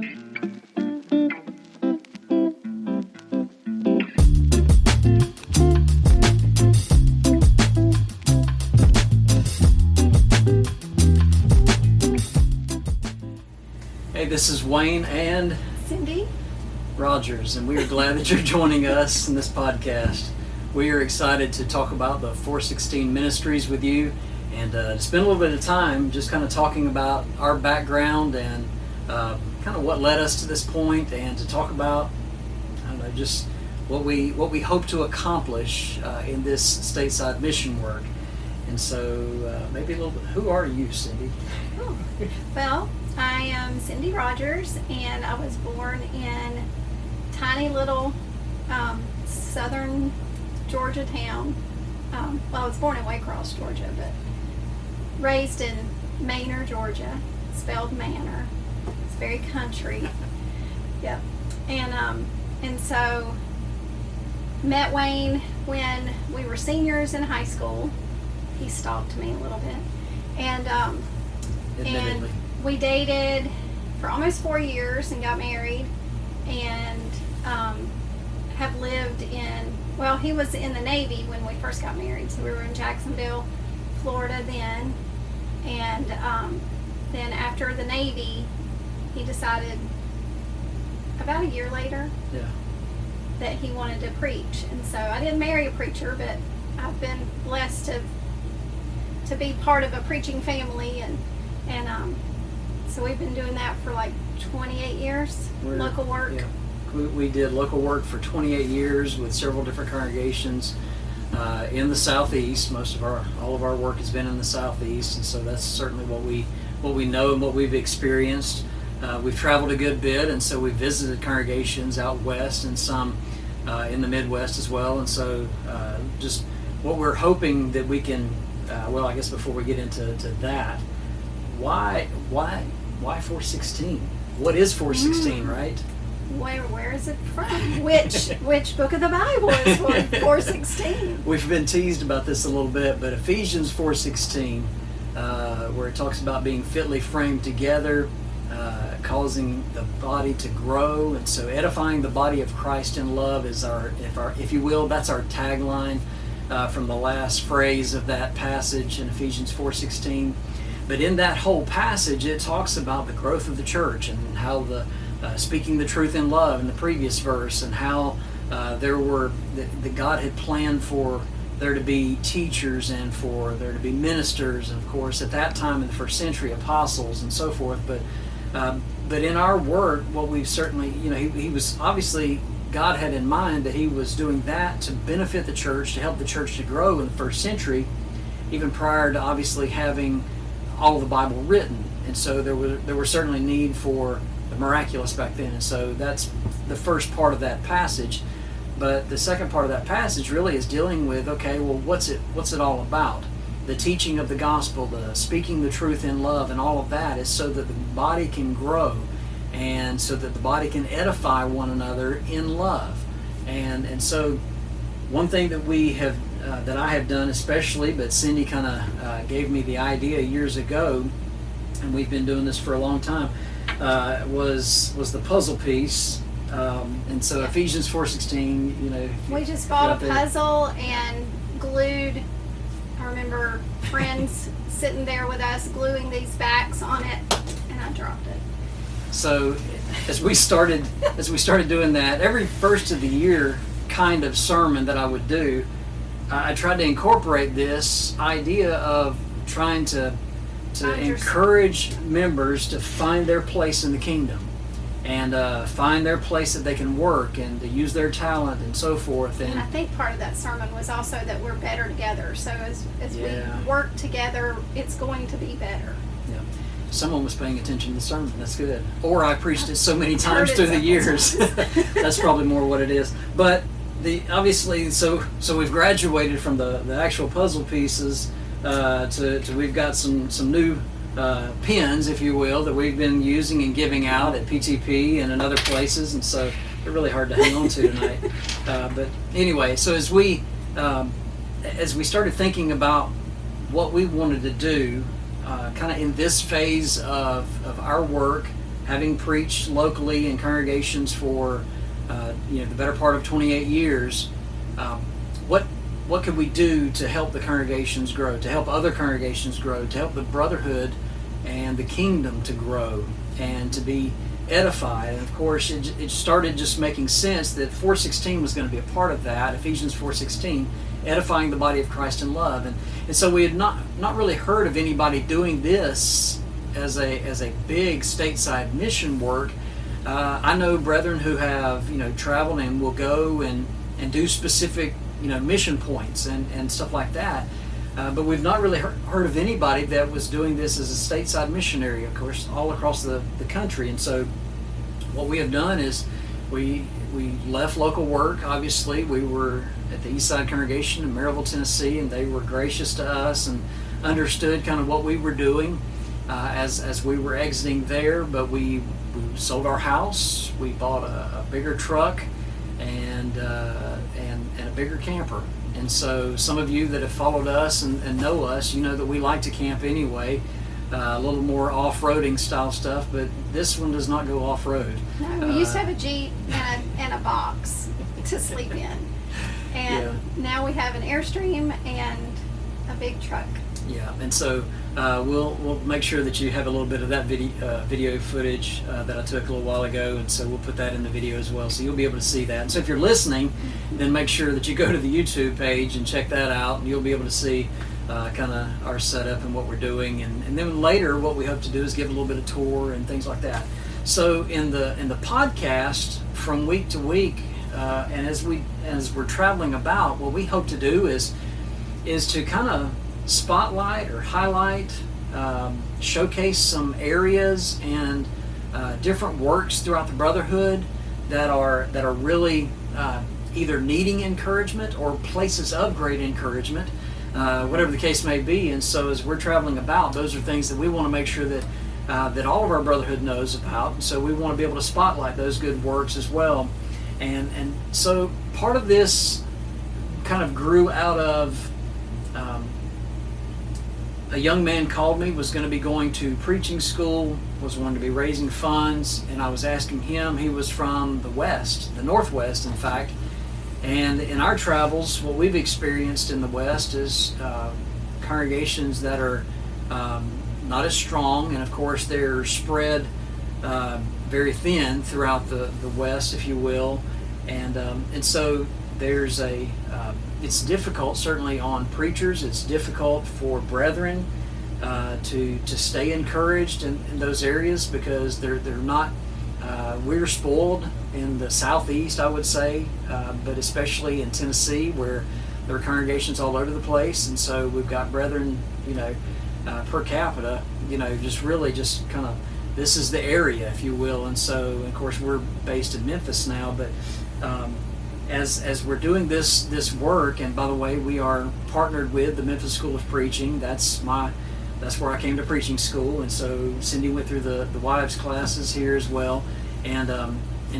Hey, this is Wayne and Cindy Rogers, and we are glad that you're joining us in this podcast. We are excited to talk about the 416 Ministries with you and to spend a little bit of time just kind of talking about our background and kind of what led us to this point, and to talk about, I don't know, just what we hope to accomplish in this stateside mission work. And so maybe a little bit, who are you, Cindy? Oh, well, I am Cindy Rogers, and I was born in tiny little southern Georgia town. Well, I was born in Waycross, Georgia, but raised in Manor, Georgia, spelled Manor. It's very country. Yep. And so met Wayne when we were seniors in high school. He stalked me a little bit, and we dated for almost 4 years and got married, and have lived in, well, he was in the Navy when we first got married, so we were in Jacksonville, Florida then, and then after the Navy, he decided about a year later that he wanted to preach. And so I didn't marry a preacher, but I've been blessed to be part of a preaching family, and so we've been doing that for like 28 years, local work. Yeah. We did local work for 28 years with several different congregations in the Southeast. All of our work has been in the Southeast, and so that's certainly what we know and what we've experienced. We've traveled a good bit, and so we've visited congregations out west and some in the Midwest as well. And so just what we're hoping that we can, well, I guess before we get into that, why 416? What is 416, right? Where is it from? Which book of the Bible is 416? We've been teased about this a little bit, but Ephesians 4:16, where it talks about being fitly framed together, causing the body to grow, and so edifying the body of Christ in love is if you will, that's our tagline from the last phrase of that passage in Ephesians 4:16. But in that whole passage, it talks about the growth of the church and how the speaking the truth in love in the previous verse, and how that God had planned for there to be teachers and for there to be ministers, and of course at that time in the first century apostles and so forth. But in our work, what we've certainly, he was obviously, God had in mind that he was doing that to benefit the church, to help the church to grow in the first century, even prior to obviously having all the Bible written. And so there were certainly need for the miraculous back then. And so that's the first part of that passage. But the second part of that passage really is dealing with, okay, well, what's it all about? The teaching of the gospel, the speaking the truth in love, and all of that is so that the body can grow, and so that the body can edify one another in love. And so one thing that we have that I have done especially, but Cindy kind of gave me the idea years ago, and we've been doing this for a long time, was the puzzle piece. And so Ephesians 4:16, we just bought a puzzle and glued. I remember friends sitting there with us gluing these backs on it, and I dropped it. So as we started doing that, every first of the year kind of sermon that I would do, I tried to incorporate this idea of trying to encourage members to find their place in the kingdom, and find their place that they can work and to use their talent and so forth. And I think part of that sermon was also that we're better together. So as we work together, it's going to be better. Yeah. Someone was paying attention to the sermon. That's good. Or I preached it so many times through the years. That's probably more what it is. But obviously, so we've graduated from the actual puzzle pieces to we've got some new pins, if you will, that we've been using and giving out at PTP and in other places, and so they're really hard to hang on to tonight. But anyway, so as we started thinking about what we wanted to do, kind of in this phase of our work, having preached locally in congregations for the better part of 28 years, what could we do to help the congregations grow, to help other congregations grow, to help the brotherhood and the kingdom to grow and to be edified? And of course, it started just making sense that 4:16 was going to be a part of that. Ephesians 4:16, edifying the body of Christ in love, and so we had not really heard of anybody doing this as a big stateside mission work. I know brethren who have traveled and will go and do specific mission points and stuff like that. But we've not really heard of anybody that was doing this as a stateside missionary, of course, all across the country. And so what we have done is we left local work. Obviously, we were at the Eastside Congregation in Maryville, Tennessee, and they were gracious to us and understood kind of what we were doing as we were exiting there. But we sold our house, we bought a bigger truck, and a bigger camper. And so some of you that have followed us and know us, you know that we like to camp anyway, a little more off-roading style stuff, but this one does not go off-road. No, we used to have a Jeep and a box to sleep in. And now we have an Airstream and a big truck. Yeah, and so we'll make sure that you have a little bit of that video footage that I took a little while ago, and so we'll put that in the video as well, so you'll be able to see that. And so if you're listening, then make sure that you go to the YouTube page and check that out, and you'll be able to see kind of our setup and what we're doing. And then later, what we hope to do is give a little bit of tour and things like that. So in the podcast, from week to week, and as we're traveling about, what we hope to do is to kind of spotlight or highlight, showcase some areas and different works throughout the brotherhood that are really either needing encouragement or places of great encouragement, whatever the case may be. And so as we're traveling about, those are things that we want to make sure that all of our brotherhood knows about. And so we want to be able to spotlight those good works as well. And so part of this kind of grew out of a young man called me, was going to be going to preaching school, was going to be raising funds, and I was asking him. He was from the West, the Northwest, in fact. And in our travels, what we've experienced in the West is congregations that are not as strong, and of course they're spread very thin throughout the West, if you will. And so there's it's difficult, certainly on preachers. It's difficult for brethren to stay encouraged in those areas, because they're not. We're spoiled in the Southeast, I would say, but especially in Tennessee, where there are congregations all over the place, and so we've got brethren, per capita, just kind of, this is the area, if you will. And so, of course, we're based in Memphis now, but as we're doing this work, and by the way, we are partnered with the Memphis School of Preaching. That's where I came to preaching school, and so Cindy went through the wives classes here as well, and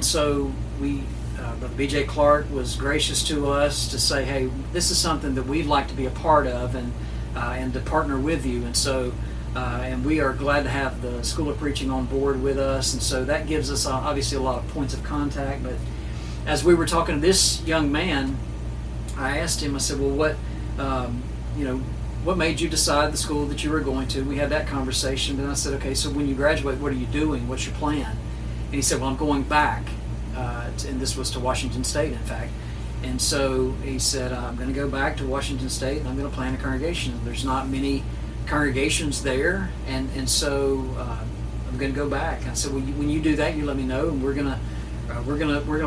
so Brother B.J. Clark was gracious to us to say, hey, this is something that we'd like to be a part of, and to partner with you. And so and we are glad to have the School of Preaching on board with us, and so that gives us obviously a lot of points of contact. But as we were talking to this young man, I asked him, I said, well, what made you decide the school that you were going to? We had that conversation, and I said, okay, so when you graduate, what are you doing? What's your plan? And he said, well, I'm going back, and this was to Washington State, in fact. And so he said, I'm going to go back to Washington State, and I'm going to plant a congregation. There's not many congregations there, and so I'm going to go back. I said, well, when you do that, you let me know, and we're gonna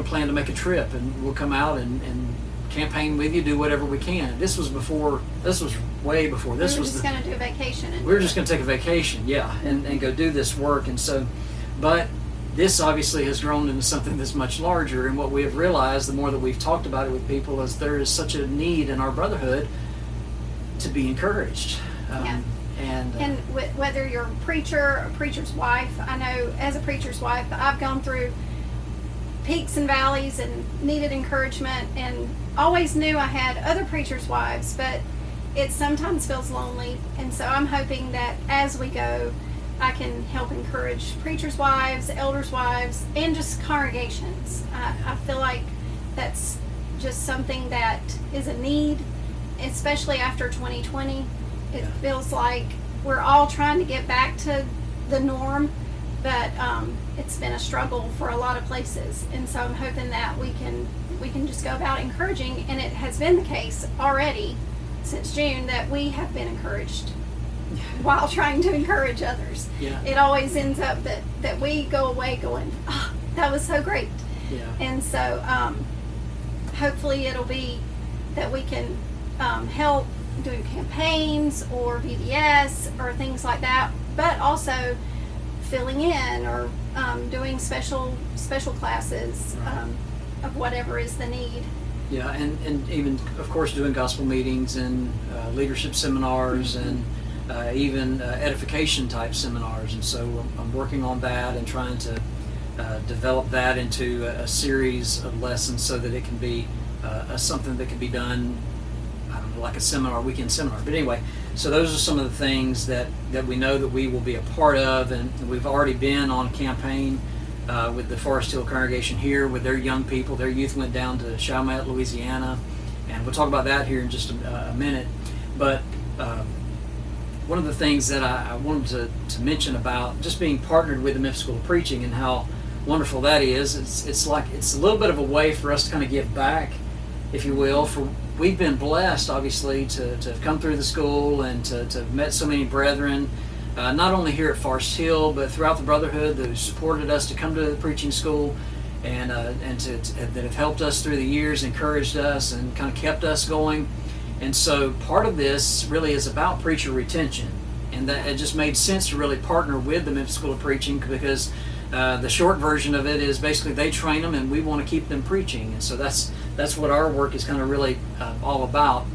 plan to make a trip, and we'll come out and campaign with you, do whatever we can. This was way before. This was just going to do a vacation. We were just going to take a vacation, and go do this work. And so, but this obviously has grown into something that's much larger. And what we have realized, the more that we've talked about it with people, is there is such a need in our brotherhood to be encouraged. And whether you're a preacher, a preacher's wife, I know as a preacher's wife, I've gone through peaks and valleys and needed encouragement, and always knew I had other preachers' wives, but it sometimes feels lonely. And so I'm hoping that as we go, I can help encourage preachers' wives, elders' wives, and just congregations. I feel like that's just something that is a need, especially after 2020. It feels like we're all trying to get back to the norm, but it's been a struggle for a lot of places. And so I'm hoping that we can just go about encouraging, and it has been the case already since June that we have been encouraged while trying to encourage others. Yeah. It always ends up that we go away going, oh, that was so great. Yeah. And so hopefully it'll be that we can help do campaigns or VBS or things like that, but also filling in or doing special classes of whatever is the need. Yeah, and even, of course, doing gospel meetings and leadership seminars and even edification type seminars. And so I'm working on that and trying to develop that into a series of lessons so that it can be something that can be done, I don't know, like a seminar, weekend seminar. But anyway, so those are some of the things that we know that we will be a part of, and we've already been on campaign with the Forest Hill congregation here with their young people. Their youth went down to Chalmette, Louisiana, and we'll talk about that here in just a minute. But one of the things that I wanted to mention about just being partnered with the Memphis School of Preaching and how wonderful that is, it's like it's a little bit of a way for us to kind of give back, if you will. For we've been blessed, obviously, to have come through the school and to have met so many brethren, not only here at Forest Hill, but throughout the Brotherhood that have supported us to come to the preaching school and that have helped us through the years, encouraged us, and kind of kept us going. And so part of this really is about preacher retention, and that it just made sense to really partner with the Memphis School of Preaching, because the short version of it is basically they train them and we want to keep them preaching. And so that's what our work is kind of really all about.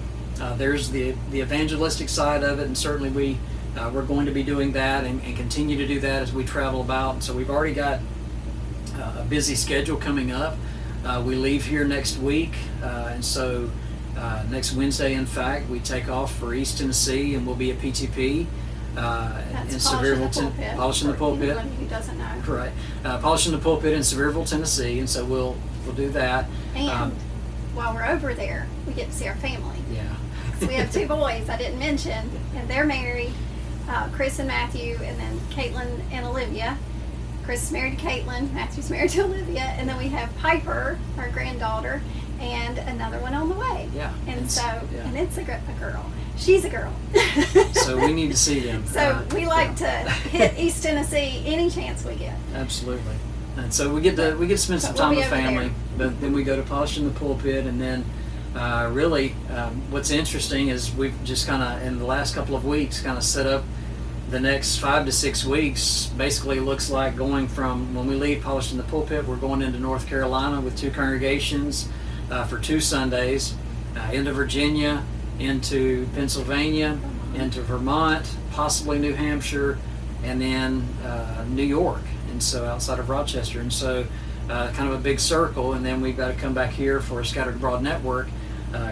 There's the evangelistic side of it, and certainly we're going to be doing that and continue to do that as we travel about. And so we've already got a busy schedule coming up. We leave here next week, and so next Wednesday, in fact, we take off for East Tennessee, and we'll be at PTP in Sevierville, Polishing the Pulpit. Anyone who doesn't know. Right, Polishing the Pulpit in Sevierville, Tennessee, and so we'll do that. And while we're over there, we get to see our family. Yeah. So we have two boys I didn't mention, and they're married, Chris and Matthew, and then Caitlin and Olivia. Chris is married to Caitlin, Matthew's married to Olivia, and then we have Piper, our granddaughter, and another one on the way. Yeah. And it's a girl. She's a girl. So we need to see them. So we like to hit East Tennessee any chance we get. Absolutely. And so we get to spend some time with family, but then we go to Polishing the Pulpit, and then really what's interesting is we've just kind of in the last couple of weeks kind of set up the next 5 to 6 weeks. Basically looks like going from when we leave Polishing the Pulpit, we're going into North Carolina with 2 congregations for 2 Sundays, into Virginia, into Pennsylvania, into Vermont, possibly New Hampshire, and then New York, and so outside of Rochester. And so kind of a big circle, and then we've got to come back here for a Scattered Abroad Network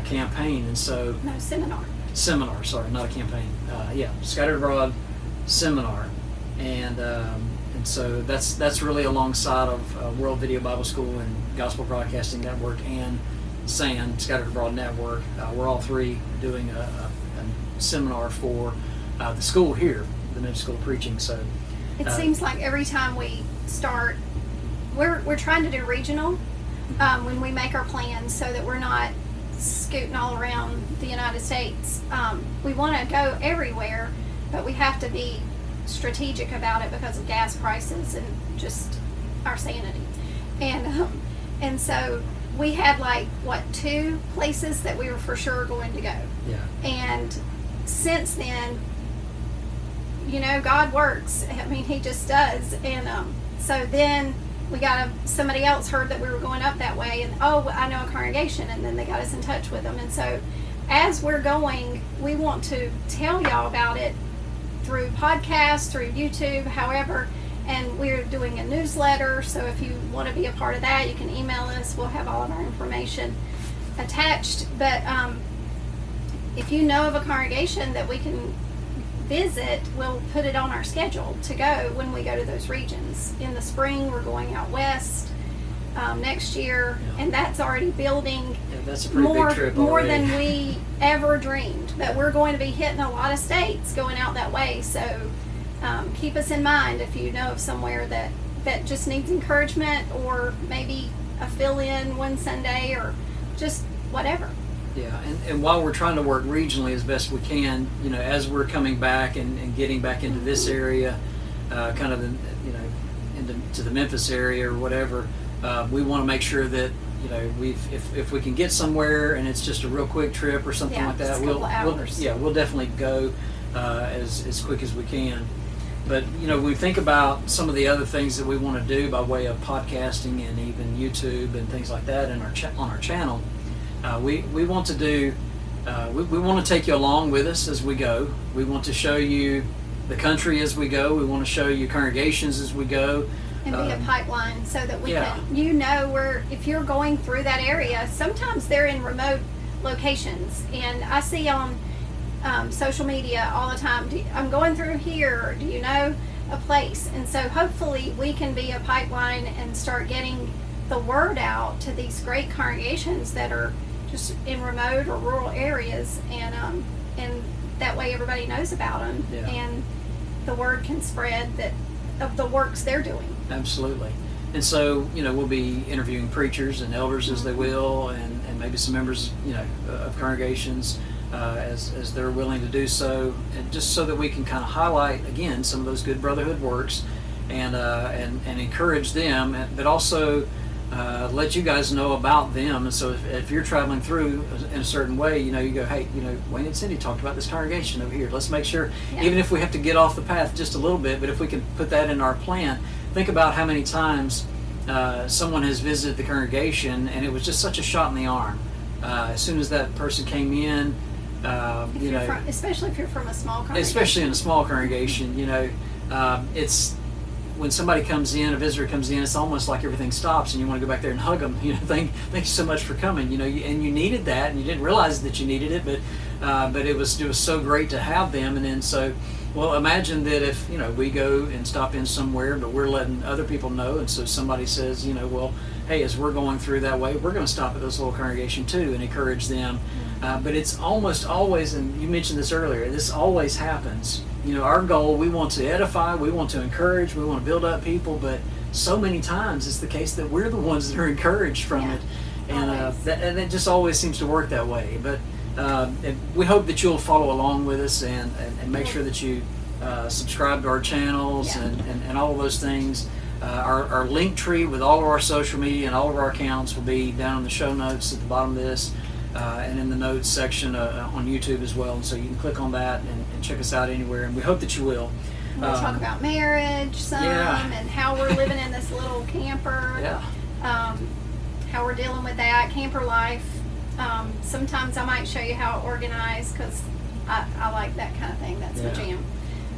campaign. And so seminar, sorry, not a campaign. Scattered Abroad seminar, and so that's really alongside of World Video Bible School and Gospel Broadcasting Network and SAN, Scattered Abroad Network. We're all 3 doing a seminar for the school here, the Memphis School of Preaching. So it seems like every time we start, we're trying to do regional when we make our plans, so that we're not scooting all around the United States. We want to go everywhere, but we have to be strategic about it because of gas prices and just our sanity. And so we had 2 places that we were for sure going to go. Yeah. And since then, God works. I mean, He just does. And so then somebody else heard that we were going up that way, and I know a congregation, and then they got us in touch with them. And so as we're going, we want to tell y'all about it through podcasts, through YouTube, however, and we're doing a newsletter. So if you want to be a part of that, you can email us. We'll have all of our information attached. But if you know of a congregation that visit, we'll put it on our schedule to go when we go to those regions. In the spring, we're going out west next year, and that's already building. Yeah, that's a pretty big trip more already. than we ever dreamed. But we're going to be hitting a lot of states going out that way. So keep us in mind if you know of somewhere that just needs encouragement, or maybe a fill-in one Sunday, or just whatever. Yeah, and while we're trying to work regionally as best we can, as we're coming back and getting back into this area, kind of, into the Memphis area or whatever, we want to make sure that, if we can get somewhere and it's just a real quick trip or something like that, just a couple hours. we'll definitely go as quick as we can. But when we think about some of the other things that we want to do by way of podcasting and even YouTube and things like that on our channel, we want to do. We want to take you along with us as we go. We want to show you the country as we go. We want to show you congregations as we go. And be a pipeline so that we yeah. can, where if you're going through that area, sometimes they're in remote locations. And I see on social media all the time, I'm going through here, do you know a place? And so hopefully we can be a pipeline and start getting the word out to these great congregations that are just in remote or rural areas, and that way everybody knows about them, yeah. and the word can spread of the works they're doing. Absolutely. And so, we'll be interviewing preachers and elders as they will, and maybe some members, of congregations as they're willing to do so, and just so that we can kind of highlight, again, some of those good brotherhood works and encourage them, but also let you guys know about them. And so if you're traveling through in a certain way, you go, hey, Wayne and Cindy talked about this congregation over here. Let's make sure, even if we have to get off the path just a little bit, but if we can put that in our plan, think about how many times someone has visited the congregation and it was just such a shot in the arm. As soon as that person came in, especially if you're from a small congregation. Especially in a small congregation, it's when somebody comes in, a visitor comes in, it's almost like everything stops and you want to go back there and hug them. Thank you so much for coming. And you needed that, and you didn't realize that you needed it, but it was so great to have them. And then well, imagine that if we go and stop in somewhere, but we're letting other people know, and so somebody says, well, hey, as we're going through that way, we're going to stop at this little congregation too and encourage them. But it's almost always, and you mentioned this earlier, this always happens. Our goal, we want to edify, we want to encourage, we want to build up people, but so many times it's the case that we're the ones that are encouraged from it. And it just always seems to work that way. But we hope that you'll follow along with us and make sure that you subscribe to our channels and all of those things. Our link tree with all of our social media and all of our accounts will be down in the show notes at the bottom of this, and in the notes section on YouTube as well. And so you can click on that and check us out anywhere, and we hope that you will. We'll talk about marriage and how we're living in this little camper. How we're dealing with that, camper life. Sometimes I might show you how to organize, because I like that kind of thing. That's my jam.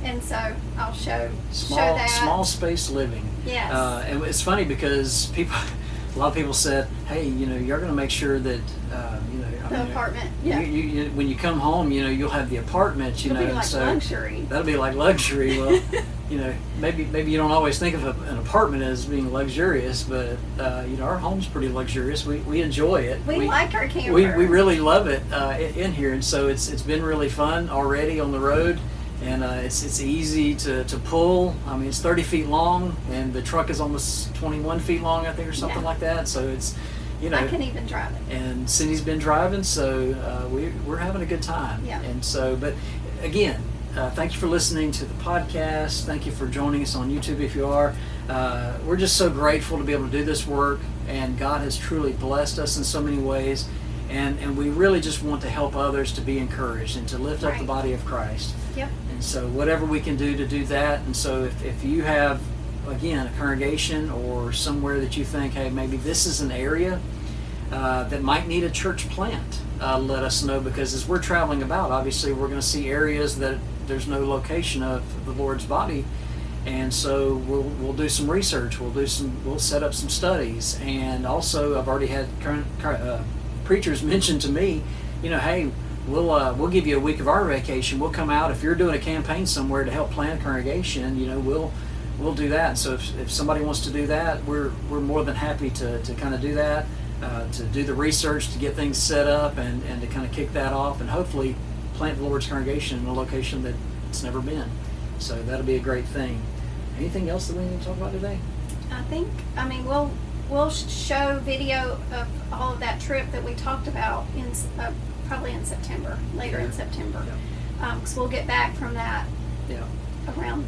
And so I'll show that. Small space living. Yes. And it's funny because a lot of people said, hey, you're going to make sure that, the apartment. You, when you come home, you'll have the apartment, It'll be like so luxury. That'll be like luxury. Well, maybe you don't always think of an apartment as being luxurious, but our home's pretty luxurious. We enjoy it. We like our camper. We really love it in here, and so it's been really fun already on the road. And it's easy to pull. I mean, it's 30 feet long, and the truck is almost 21 feet long, I think, or something like that. So it's, I can even drive it. And Cindy's been driving, so we're having a good time. Yeah. And so, but again, thank you for listening to the podcast. Thank you for joining us on YouTube if you are. We're just so grateful to be able to do this work, and God has truly blessed us in so many ways. And we really just want to help others to be encouraged and to lift up the body of Christ. Yep. And so whatever we can do to do that. And so if you have, again, a congregation or somewhere that you think, hey, maybe this is an area that might need a church plant, let us know, because as we're traveling about, obviously we're going to see areas that there's no location of the Lord's body. And so we'll do some research. We'll set up some studies. And also I've already had preachers mention to me, hey, we'll give you a week of our vacation. We'll come out if you're doing a campaign somewhere to help plant a congregation. We'll do that. So if somebody wants to do that, we're more than happy to kind of do that, to do the research, to get things set up, and to kind of kick that off, and hopefully plant the Lord's congregation in a location that it's never been. So that'll be a great thing. Anything else that we need to talk about today? We'll show video of all of that trip that we talked about in probably in September, later in September, because we'll get back from that around.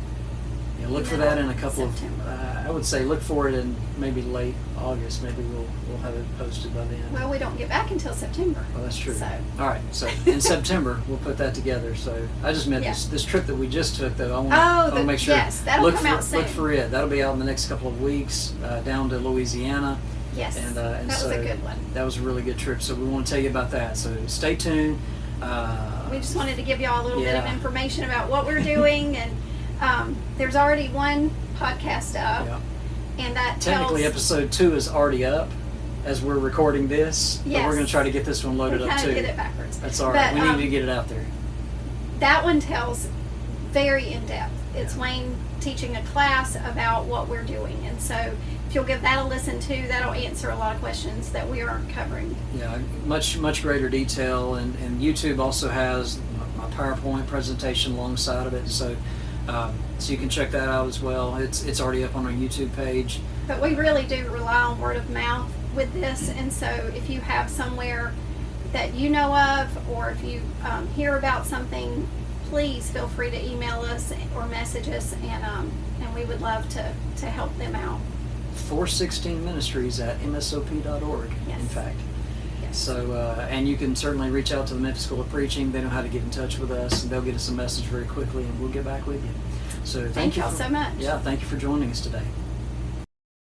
Yeah, look for that in a couple September. I would say look for it in maybe late August. Maybe we'll have it posted by then. Well, we don't get back until September. Well, that's true. So. All right, so in September we'll put that together. So I just meant this trip that we just took, though. I want to make sure. Yes, that'll come out soon. Look for it. That'll be out in the next couple of weeks, down to Louisiana. Yes, and that was a good one. That was a really good trip. So we want to tell you about that. So stay tuned. We just wanted to give y'all a little bit of information about what we're doing, and there's already one podcast up, and that technically episode 2 is already up as we're recording this. Yes. But we're going to try to get this one loaded up too. Get it backwards. That's all right. But, we need to get it out there. That one tells very in depth. It's Wayne teaching a class about what we're doing, and so if you'll give that a listen too, that'll answer a lot of questions that we aren't covering. Yeah, much greater detail, and YouTube also has a PowerPoint presentation alongside of it, so you can check that out as well. It's already up on our YouTube page. But we really do rely on word of mouth with this, and so if you have somewhere that you know of, or if you hear about something, please feel free to email us or message us, and we would love to help them out. 416 Ministries at msop.org. Yes. In fact. Yes. So, and you can certainly reach out to the Memphis School of Preaching. They know how to get in touch with us, and they'll get us a message very quickly, and we'll get back with you. So thank y'all so much. Yeah, thank you for joining us today.